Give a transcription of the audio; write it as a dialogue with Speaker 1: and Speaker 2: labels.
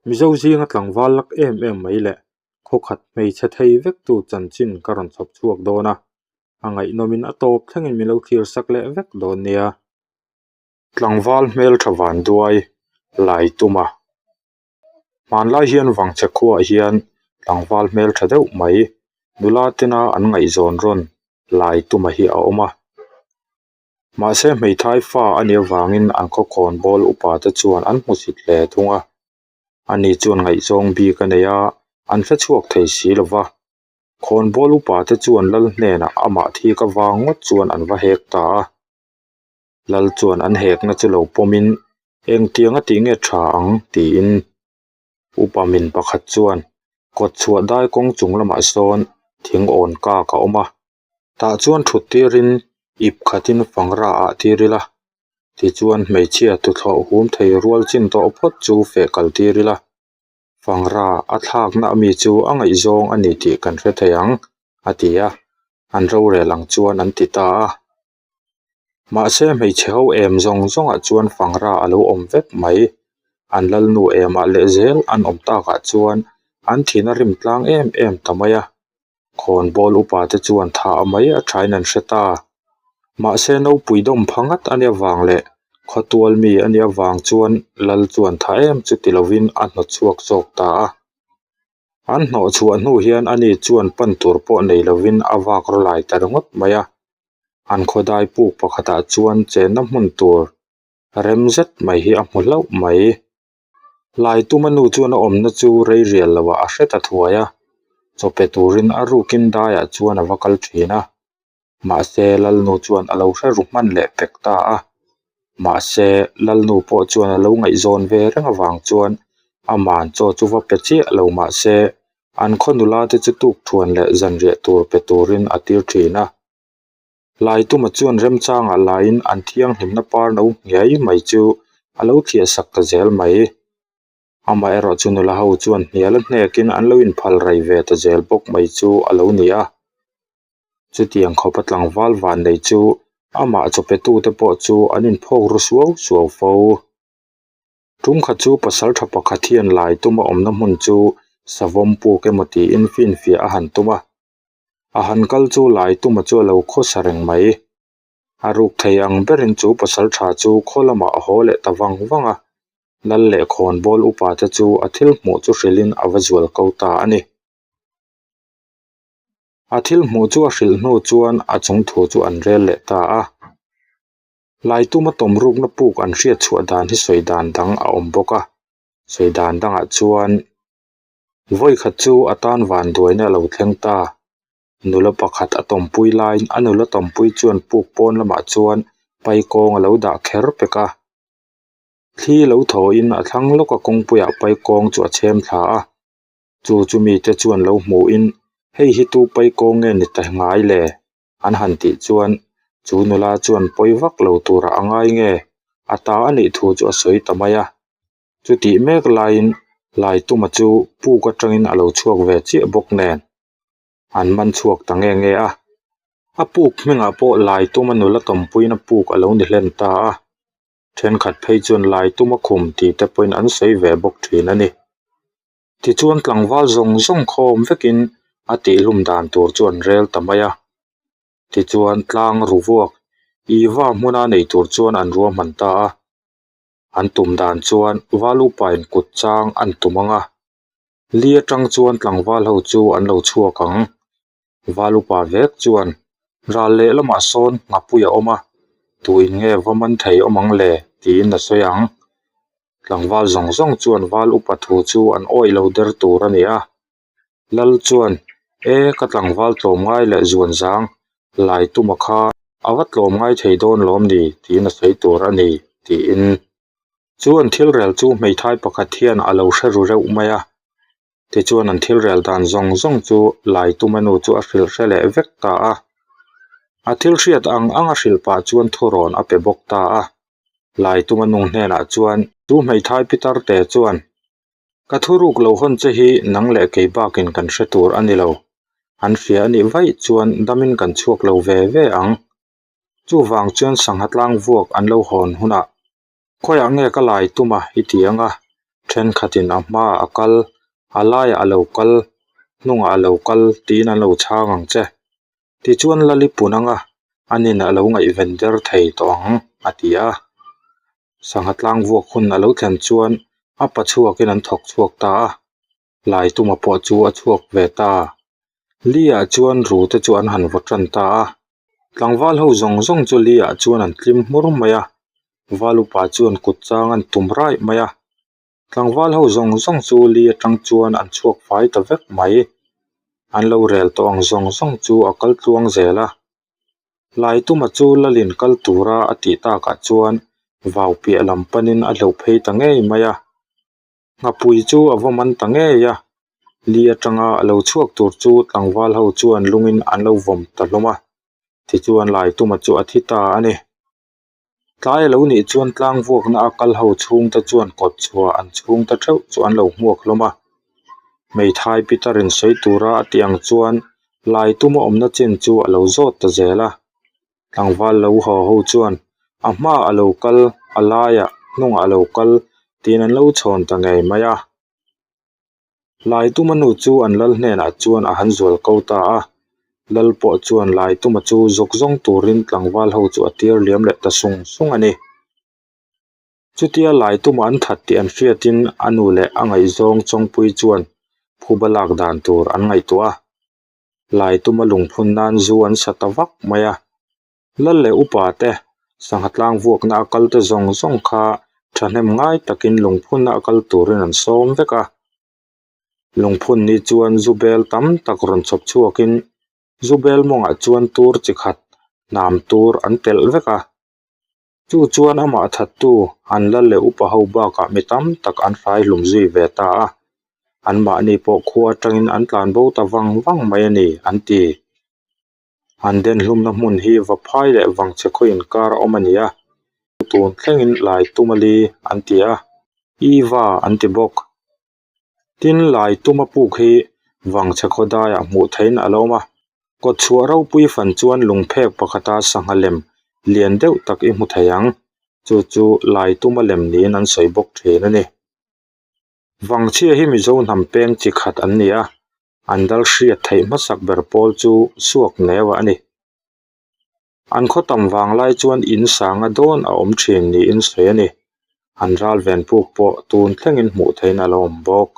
Speaker 1: Mizo zinga tlangval lak em mai le kho khat mei che thei vek tu chan chin karon chhop chuak dona angai nomin atop thlengin milo thir sak le vek don nia tlangval Hmeltha van duai lai tuma manlai hian wang che khuwa hian tlangval Hmeltha deuh mai nulatina an ngai zon ron lai tuma hi a oma ma se mei thai fa ania wangin an kho khon bol upa te chuan an hmusit hle thunga ani chuan ngai zong bi ka neya an hla chuak thei si lova khon bol upa te chuan lal hnena ama thi ka wangot chuan an va hek ta lal chuan an hek na chu lo pomin eng tianga ti nge tha ang ti in upa min pakhat chuan kot chhuat dai kong chung lama sawn thing on ka ka oma ta chuan thut tirin ip khatin fangra a tirila ti chuan hmeichhia tu thlo hum thei rual chin to phot chu fe kal tirila fangra a thlak na mi chu angai zong ani ti kan hre theiang atia an ro re lang chuan an ti ta ma se hmeichhe ho em zong zong a chuan fangra alo om vek mai an lal nu ema le zel an om ta ka chuan an thina rim tlang em tamaya khon bol upa te chuan tha mai a thain an hreta ma se no puidom phangat ania wang le khotual mi ania wang chuan lal chuan tha em chu tilovin a hno chuak chok ta an hno chuan nu hian ani chuan pan tur po nei lovin awak ro lai tar ngot maya an khodai pu pakhata chuan chena hmun tur rem zet mai hi a hmulo mai lai tumanu chuan a omna chu rei rial lawa a hreta thuaya chope turin a rukin daya chuan a vakal thina ma se lal nu chuan alo hre ru hman le pekta ma se lal nu po chuan alo ngai zon ve reng awang chuan aman cho chu va pe chi alo ma se an khonula te chu tuk thuan le zan re tur pe turin atir thina lai tuma chuan rem changa lain an thiang himna par no ngai mai chu alo thia sak ka zel mai ama ero chunu la ho chuan hnial hnekin an lo in phal rai ve ta zel bok mai chu alo nia chu tiang kho patlang wal van nei chu ama chope tu te po chu anin phok ru suau fo tum kha chu pasal tha pakhathian lai tuma omna mun chu savom pu ke mati in fin fi a han tuma a han kal chu lai tuma chu lo kho sareng mai aruk theiang berin chu pasal tha chu kholama a hole tawang wanga lal le khon bol upa te chu athil hmu chu hrilin avazual kota ani athil hmu chu a hril hnu chuan a chung thu chu an rel le ta lai tuma tom ruk na puk an hriat chhuah dan hi soidan dang a om boka soidan dang a chuan voi khat chu atan van duaina lo thleng ta nula pakhat a tom pui lain anula tom pui chuan puk pon lama chuan pai kong a lo da kher peka thli lo tho in a thlang loka kong puya pai kong chu a chem thla chu mi te chuan lo hmu in hei hi tu pai kong nge ni ta ngai le an han ti chuan chu nula chuan poi vak lo tura angai nge ata ani thu chu a soi tamaya chu ti mek lain lai tuma chu pu ka tangin alo chuak ve chi bok nen an man chuak ta nge a puk hmenga po lai tuma nula tom puina puk alo ni hlen ta then khat phei chuan lai tuma khum ti te point an sei ve bok thin ani ti chuan tlangwal zong khom vekin ati lum dan tur chuan rel tamaya ti chuan tlang ruwak iwa hmuna nei tur chuan an ruam man ta an tum dan chuan walu pain kut chang an tumanga lia tang chuan tlangwal ho chu an lo chuakang walu pa vek chuan ral le lama sawn ngapuya oma tuin nge vaman thei omang le tin na soyang tlangwal zong chuan wal upa thu chu an oi lo der tur ania lal chuan ka tlangwal tlawm ngai le zuan zang lai tuma kha awat tlawm ngai thei don lom ni tin na sei tur ani ti in chuan thil rel chu mei thai pakhat hian alo hreru reuh maya ti chuan an thil rel dan zong chu lai tumanu chu a hril hrele vek ta a thil hriat anga hril pa chuan thuron a pe bok ta lai tumanu hnena chuan tu mei thai pitar te chuan ka thuruk lo hon che hi nang le ke bakin kan hretur ani lo an hria ani vai chuan damin kan chuak lo ve ang chu wang chuan sanghatlang vuak an lo hon huna khoya nge ka lai tuma hi tianga then khatin amma akal alai alokal nunga alokal tin an lo changang che ti chuan lali punanga anin alo ngai vender thei tawng atia sangha tlangvuak hun alo thlen chuan a pachuakin an thok chuak ta lai tuma pawh chu a chuak ve ta lia chuan ru te chu an han votran ta tlangval ho zong zong chu lia chuan an tlim hmur maya valupa chuan kut chang an tum rai maya tlangval ho zong zong chu lia tang chuan an chuak fai ta vek mai an lo rel tawng zong zong chu akal tluang zela lai tuma chu lalin kal tura ati ta ka chuan vau pia lam panin a hlo phei ta ngei maya ngapui chu avaman ta nge ya lia tanga alo chuak tur chu tlangval ho chuan lungin an lo vom ta hloma ti chuan lai tuma chu athita ani tlai lo ni chuan tlangvuak na akal ho chung ta chuan kot chua an chung ta theuh chu an lo hmuak hloma mei thai pitarin sei tura atiang chuan lai tuma omna chen chu alo zot ta zela tlangval lo ho chuan ahma alokal alaya nunga alokal tin an lo chhon ta ngei maya lai tuma nu chu an lal hnen a chuan a han zual ko ta a lal pawh chuan lai tuma chu zok zong turin tlangval ho chu atir liam le ta sung sung ani chutia lai tuma an that ti an hriatin anu le angai zong chongpui chuan phubalak dan tur an ngai tua lai tuma lungphun nan zu an satawak maya lal le upa te sangha tlangvuak na akal te zong zong kha thahnem ngai takin lungphun na akal turin an som veka lungphun ni chuan zubel tam tak ron chhop chuakin zubel monga chuan tur chi khat nam tur an tel veka chu chuan ama that tu an lal le upa ho ba ka mi tam tak an fai hlum zui ve ta an ma ni po khuwa tangin an tlan bo ta wang wang mai ani an ti an den hlum na mun hi va phai le wang che khoin kar omania tun thlengin lai tumali an tia iwa an ti bok tin lai tuma puk hi wang che khodaya mu thein aloma ko chua ro pui fan chuan lungphek pakhata sangalem lian deuh tak i mu thayang chu lai tuma lem nin an soi bok thein ani wang chia hi Mizo nam peng chi khat an nia andal hriat thei masak ber pol chu suak newa ani an khotam wang lai chuan in sanga don a om thin ni in soi ani an ral ven puk po tun thlengin mu thein alom bok